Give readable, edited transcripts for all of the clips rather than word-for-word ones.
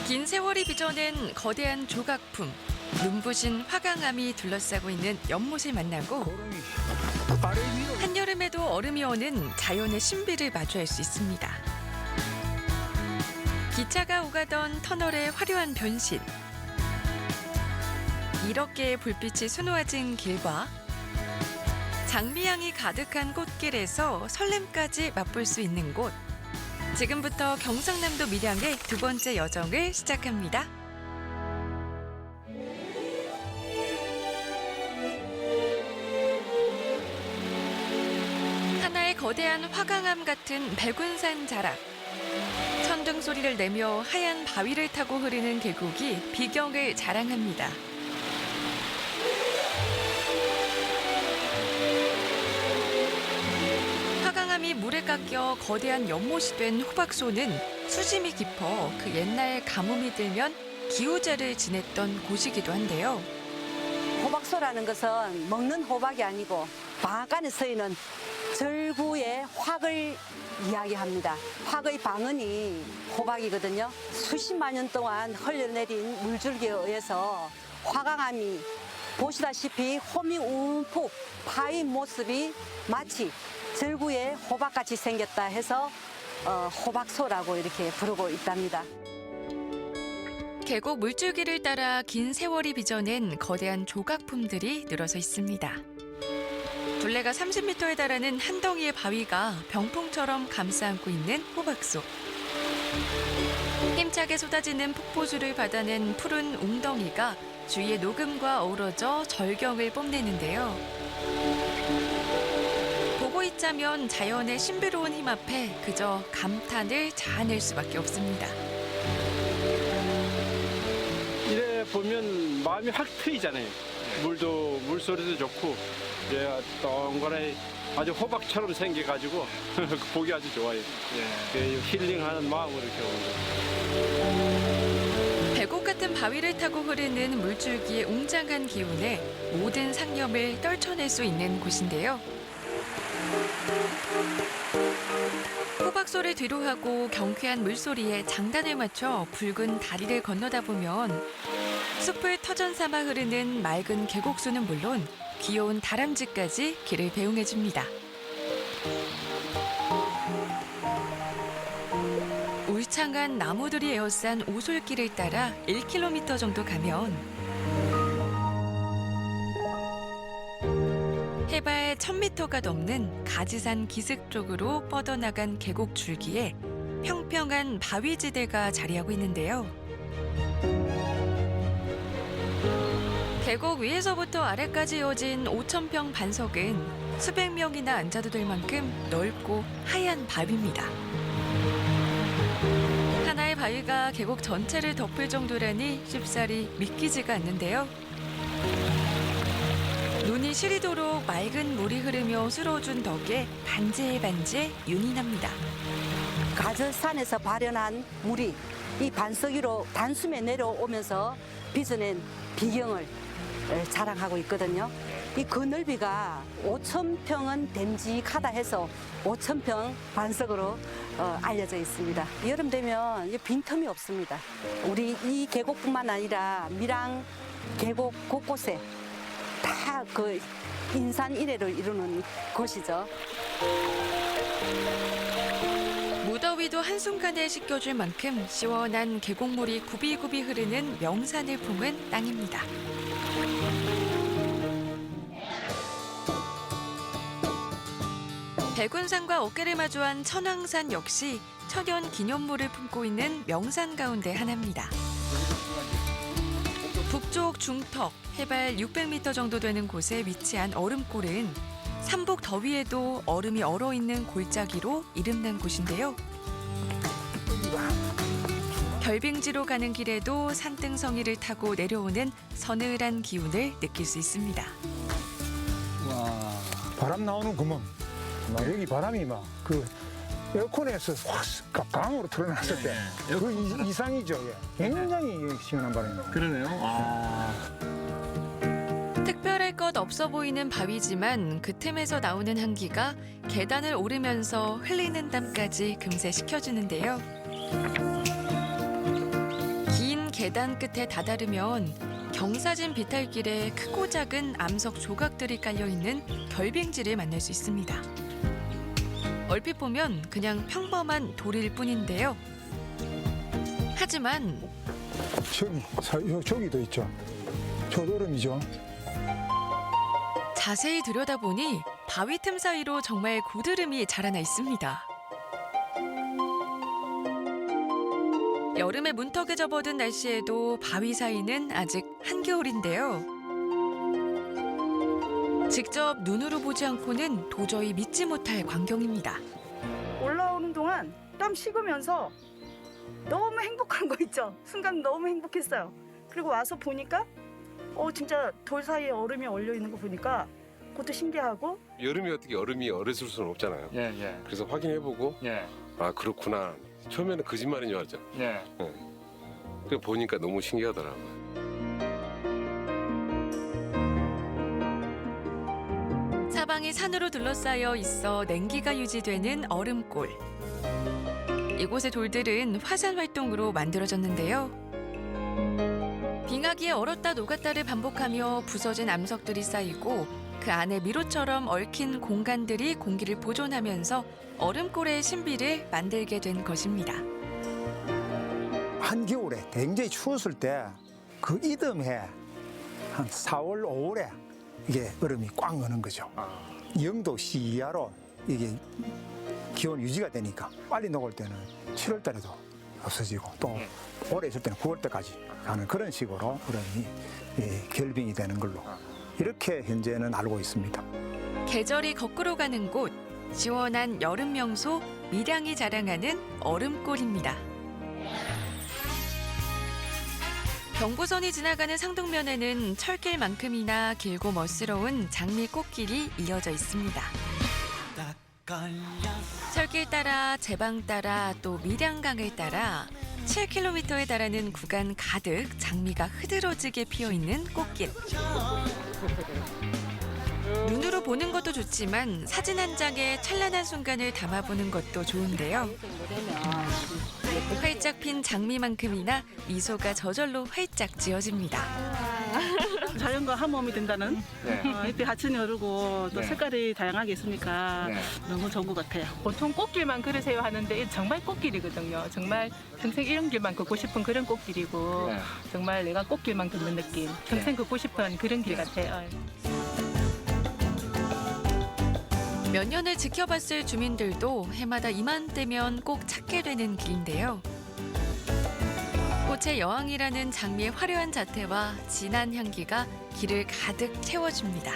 긴 세월이 빚어낸 거대한 조각품, 눈부신 화강암이 둘러싸고 있는 연못을 만나고 한여름에도 얼음이 오는 자연의 신비를 마주할 수 있습니다. 기차가 오가던 터널의 화려한 변신, 이렇게 불빛이 수놓아진 길과 장미향이 가득한 꽃길에서 설렘까지 맛볼 수 있는 곳. 지금부터 경상남도 밀양의 두 번째 여정을 시작합니다. 하나의 거대한 화강암 같은 백운산 자락. 천둥 소리를 내며 하얀 바위를 타고 흐르는 계곡이 비경을 자랑합니다. 화강암이 물에 깎여 거대한 연못이 된 호박소는 수심이 깊어 그 옛날 가뭄이 들면 기후제를 지냈던 곳이기도 한데요. 호박소라는 것은 먹는 호박이 아니고 방앗간에 서 있는 절구의 확을 이야기합니다. 확의 방언이 호박이거든요. 수십만 년 동안 흘러내린 물줄기에 의해서 화강암이 보시다시피 홈이 움푹 파인 모습이 마치 절구의 호박같이 생겼다 해서 호박소라고 이렇게 부르고 있답니다. 계곡 물줄기를 따라 긴 세월이 빚어낸 거대한 조각품들이 늘어서 있습니다. 둘레가 30m에 달하는 한 덩이의 바위가 병풍처럼 감싸안고 있는 호박소. 힘차게 쏟아지는 폭포수를 받아낸 푸른 웅덩이가 주위의 녹음과 어우러져 절경을 뽐내는데요. 보고 있자면 자연의 신비로운 힘 앞에 그저 감탄을 자아낼 수밖에 없습니다. 이래 보면 마음이 확 트이잖아요. 물소리도 좋고 이제 동그랗게 아주 호박처럼 생겨가지고 보기 아주 좋아요. 힐링하는 마음으로 이렇게 오는 거예요. 배곡 같은 바위를 타고 흐르는 물줄기의 웅장한 기운에 모든 상념을 떨쳐낼 수 있는 곳인데요. 호박소를 뒤로하고 경쾌한 물소리에 장단을 맞춰 붉은 다리를 건너다 보면 숲을 터전 삼아 흐르는 맑은 계곡수는 물론 귀여운 다람쥐까지 길을 배웅해줍니다. 울창한 나무들이 에워싼 오솔길을 따라 1km 정도 가면 해발 1000m가 넘는 가지산 기슭 쪽으로 뻗어나간 계곡 줄기에 평평한 바위지대가 자리하고 있는데요. 계곡 위에서부터 아래까지 이어진 5,000평 반석은 수백 명이나 앉아도 될 만큼 넓고 하얀 바위입니다. 하나의 바위가 계곡 전체를 덮을 정도라니 쉽사리 믿기지가 않는데요. 눈이 시리도록 맑은 물이 흐르며 쓸어준 덕에 반질반질 윤이 납니다. 가저산에서 발현한 물이 이 반석 위로 단숨에 내려오면서 빚어낸 비경을 자랑하고 있거든요. 이 그 넓이가 5,000평은 됨직하다 해서 5,000평 반석으로 알려져 있습니다. 여름 되면 빈틈이 없습니다. 우리 이 계곡뿐만 아니라 밀양 계곡 곳곳에 다 그 인산 인해를 이루는 곳이죠. 무더위도 한순간에 씻겨줄 만큼 시원한 계곡물이 굽이굽이 흐르는 명산을 품은 땅입니다. 백운산과 어깨를 마주한 천왕산 역시 천연 기념물을 품고 있는 명산 가운데 하나입니다. 북쪽 중턱 해발 600m 정도 되는 곳에 위치한 얼음골은 삼복 더위에도 얼음이 얼어있는 골짜기로 이름난 곳인데요. 결빙지로 가는 길에도 산등성이를 타고 내려오는 서늘한 기운을 느낄 수 있습니다. 와, 바람 나오는 구멍. 여기 바람이 에어컨에서 확 강으로 틀어놨을 때 그 이상이죠. 굉장히 시원한 바람이에요. 그러네요. 특별할 것 없어 보이는 바위지만 그 틈에서 나오는 향기가 계단을 오르면서 흘리는 땀까지 금세 식혀주는데요. 계단 끝에 다다르면 경사진 비탈길에 크고 작은 암석 조각들이 깔려있는 결빙지를 만날 수 있습니다. 얼핏 보면 그냥 평범한 돌일 뿐인데요. 하지만 저기도 있죠. 저 돌음이죠. 자세히 들여다보니 바위 틈 사이로 정말 고드름이 자라나 있습니다. 여름에 문턱에 접어든 날씨에도 바위 사이는 아직 한겨울인데요. 직접 눈으로 보지 않고는 도저히 믿지 못할 광경입니다. 올라오는 동안 땀 식으면서 너무 행복한 거 있죠. 순간 너무 행복했어요. 그리고 와서 보니까 진짜 돌 사이에 얼음이 얼려 있는 거 보니까 그것도 신기하고. 여름이 어떻게 얼음이 얼었을 수는 없잖아요. 예, 예, 그래서 확인해보고 예, 아 그렇구나. 처음에는 거짓말인 줄 알죠. 예. 그 보니까 너무 신기하더라고요. 사방이 산으로 둘러싸여 있어 냉기가 유지되는 얼음골. 이곳의 돌들은 화산 활동으로 만들어졌는데요. 빙하기에 얼었다 녹았다를 반복하며 부서진 암석들이 쌓이고 그 안에 미로처럼 얽힌 공간들이 공기를 보존하면서 얼음골의 신비를 만들게 된 것입니다. 한겨울에 굉장히 추웠을 때 그 이듬해 한 4월, 5월에 이게 얼음이 꽉 어는 거죠. 0도 이하로 이게 기온 유지가 되니까 빨리 녹을 때는 7월 달에도 없어지고 또 오래 있을 때는 9월 때까지 가는 그런 식으로 얼음이 결빙이 되는 걸로 이렇게 현재는 알고 있습니다. 계절이 거꾸로 가는 곳, 시원한 여름 명소 밀양이 자랑하는 얼음골입니다. 경부선이 지나가는 상동면에는 철길만큼이나 길고 멋스러운 장미 꽃길이 이어져 있습니다. 철길 따라 제방 따라 또 밀양강을 따라 7km에 달하는 구간 가득 장미가 흐드러지게 피어있는 꽃길. 눈으로 보는 것도 좋지만 사진 한 장에 찬란한 순간을 담아보는 것도 좋은데요. 활짝 핀 장미만큼이나 미소가 저절로 활짝 지어집니다. 자연과 한 몸이 된다는 잎이 하천이 오르고 또 네. 색깔이 다양하게 있으니까 네. 너무 좋은 것 같아요. 보통 꽃길만 걸으세요 하는데 이게 정말 꽃길이거든요. 정말 평생 이런 길만 걷고 싶은 그런 꽃길이고 네. 정말 내가 꽃길만 걷는 느낌. 평생 걷고 싶은 그런 길 같아요. 몇 년을 지켜봤을 주민들도 해마다 이맘때면 꼭 찾게 되는 길인데요. 꽃의 여왕이라는 장미의 화려한 자태와 진한 향기가 길을 가득 채워줍니다.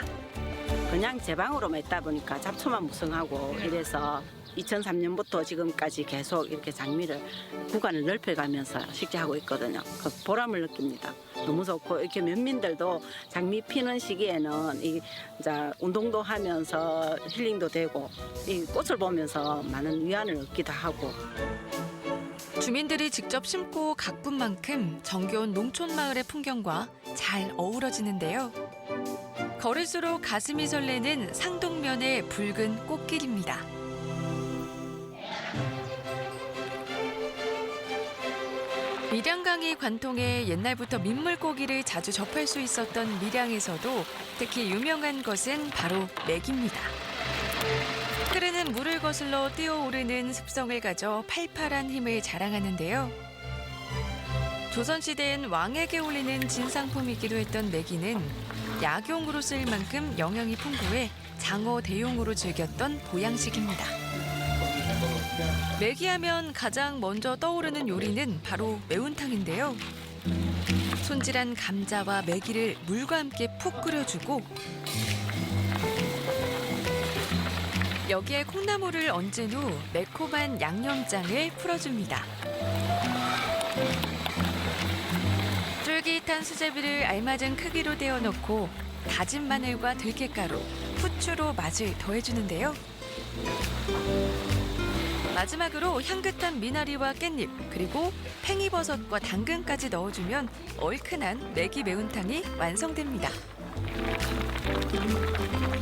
그냥 제방으로만 있다 보니까 잡초만 무성하고 이래서 2003년부터 지금까지 계속 이렇게 장미를 구간을 넓혀가면서 식재하고 있거든요. 그 보람을 느낍니다. 너무 좋고 이렇게 면민들도 장미 피는 시기에는 이제 운동도 하면서 힐링도 되고 이 꽃을 보면서 많은 위안을 얻기도 하고. 주민들이 직접 심고 가꾼 만큼 정겨운 농촌 마을의 풍경과 잘 어우러지는데요. 걸을수록 가슴이 설레는 상동면의 붉은 꽃길입니다. 밀양강이 관통해 옛날부터 민물고기를 자주 접할 수 있었던 밀양에서도 특히 유명한 것은 바로 맥입니다. 흐르는 물을 거슬러 뛰어오르는 습성을 가져 팔팔한 힘을 자랑하는데요. 조선시대엔 왕에게 올리는 진상품이기도 했던 메기는 약용으로 쓰일 만큼 영양이 풍부해 장어 대용으로 즐겼던 보양식입니다. 메기하면 가장 먼저 떠오르는 요리는 바로 매운탕인데요. 손질한 감자와 메기를 물과 함께 푹 끓여주고 여기에 콩나물을 얹은 후 매콤한 양념장을 풀어줍니다. 쫄깃한 수제비를 알맞은 크기로 떼어넣고 다진 마늘과 들깨가루, 후추로 맛을 더해주는데요. 마지막으로 향긋한 미나리와 깻잎, 그리고 팽이버섯과 당근까지 넣어주면 얼큰한 메기 매운탕이 완성됩니다.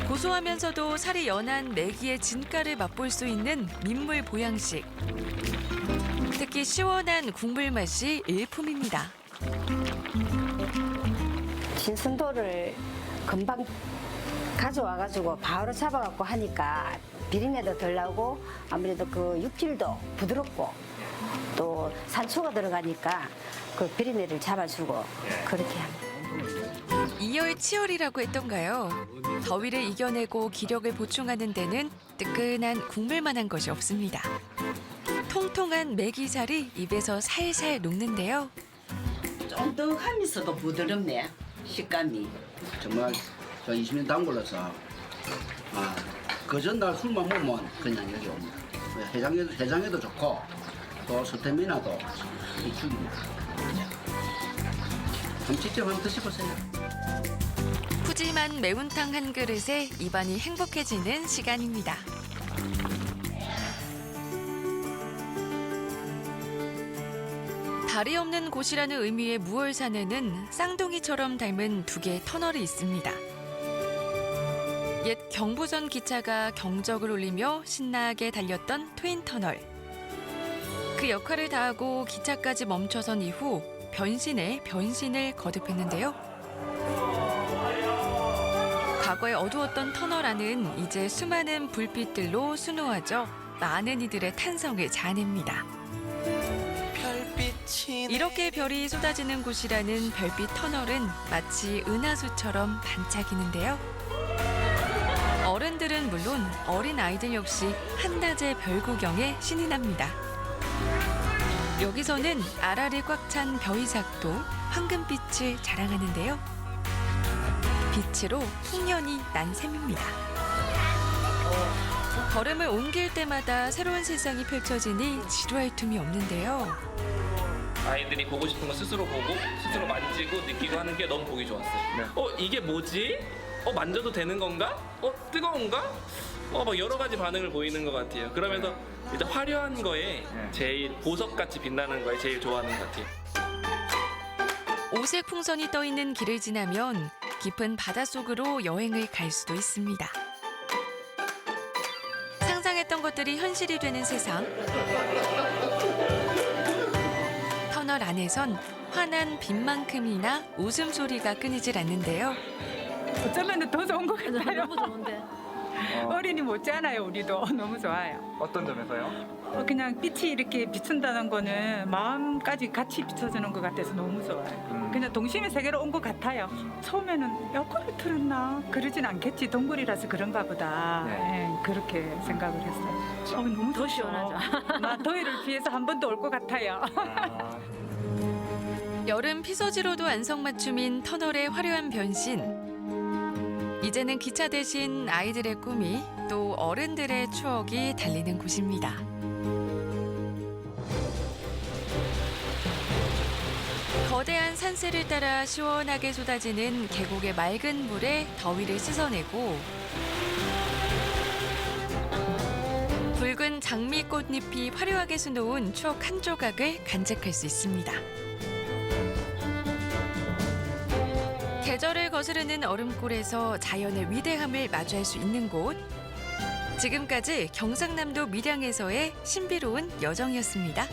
고소하면서도 살이 연한 메기의 진가를 맛볼 수 있는 민물 보양식. 특히 시원한 국물 맛이 일품입니다. 진순도를 금방 가져와가지고 바로 잡아갖고 하니까 비린내도 덜 나고 아무래도 그 육질도 부드럽고 또 산초가 들어가니까 그 비린내를 잡아주고 그렇게 합니다. 이열치열이라고 했던가요? 더위를 이겨내고 기력을 보충하는 데는 뜨끈한 국물만한 것이 없습니다. 통통한 메기살이 입에서 살살 녹는데요. 쫀득하면서도 부드럽네. 식감이. 정말 저 20년 단골로서 그 전날 술만 먹으면 그냥 여기 옵니다. 해장에도 좋고 또 스태미나도 죽입니다. 한번 직접 한번 드셔보세요. 푸짐한 매운탕 한 그릇에 입안이 행복해지는 시간입니다. 다리 없는 곳이라는 의미의 무얼산에는 쌍둥이처럼 닮은 두 개의 터널이 있습니다. 옛 경부선 기차가 경적을 울리며 신나게 달렸던 트윈터널. 그 역할을 다하고 기차까지 멈춰선 이후 변신에 변신을 거듭했는데요. 과거에 어두웠던 터널 안은 이제 수많은 불빛들로 수놓아져 많은 이들의 탄성을 자아냅니다. 이렇게 별이 쏟아지는 곳이라는 별빛 터널은 마치 은하수처럼 반짝이는데요. 어른들은 물론 어린 아이들 역시 한낮의 별 구경에 신이 납니다. 여기서는 알알이 꽉 찬 벼이삭도 황금빛을 자랑하는데요. 빛으로 풍년이 난 셈입니다. 걸음을 옮길 때마다 새로운 세상이 펼쳐지니 지루할 틈이 없는데요. 아이들이 보고 싶은 거 스스로 보고 스스로 만지고 느끼고 하는 게 너무 보기 좋았어요. 이게 뭐지? 만져도 되는 건가? 뜨거운가? 막 여러 가지 반응을 보이는 것 같아요. 그러면서 일단 화려한 거에 제일 보석같이 빛나는 거에 제일 좋아하는 것 같아요. 오색 풍선이 떠 있는 길을 지나면 깊은 바닷속으로 여행을 갈 수도 있습니다. 상상했던 것들이 현실이 되는 세상. 터널 안에선 환한 빛만큼이나 웃음소리가 끊이질 않는데요. 어쩌면 더 좋은 것 같아요. 너무 좋은데. 어린이 못지않아요. 우리도 너무 좋아요. 어떤 점에서요? 그냥 빛이 이렇게 비춘다는 거는 마음까지 같이 비춰주는 것 같아서 너무 좋아요. 그냥 동심의 세계로 온 것 같아요. 처음에는 에어컨을 틀었나? 그러진 않겠지. 동굴이라서 그런가 보다. 그렇게 생각을 했어요. 너무 더 시원하죠. 나 더위를 피해서 한 번 더 올 것 같아요. 여름 피서지로도 안성맞춤인 터널의 화려한 변신. 이제는 기차 대신 아이들의 꿈이 또 어른들의 추억이 달리는 곳입니다. 거대한 산세를 따라 시원하게 쏟아지는 계곡의 맑은 물에 더위를 씻어내고 붉은 장미꽃잎이 화려하게 수놓은 추억 한 조각을 간직할 수 있습니다. 계절을 거스르는 얼음골에서 자연의 위대함을 마주할 수 있는 곳. 지금까지 경상남도 밀양에서의 신비로운 여정이었습니다.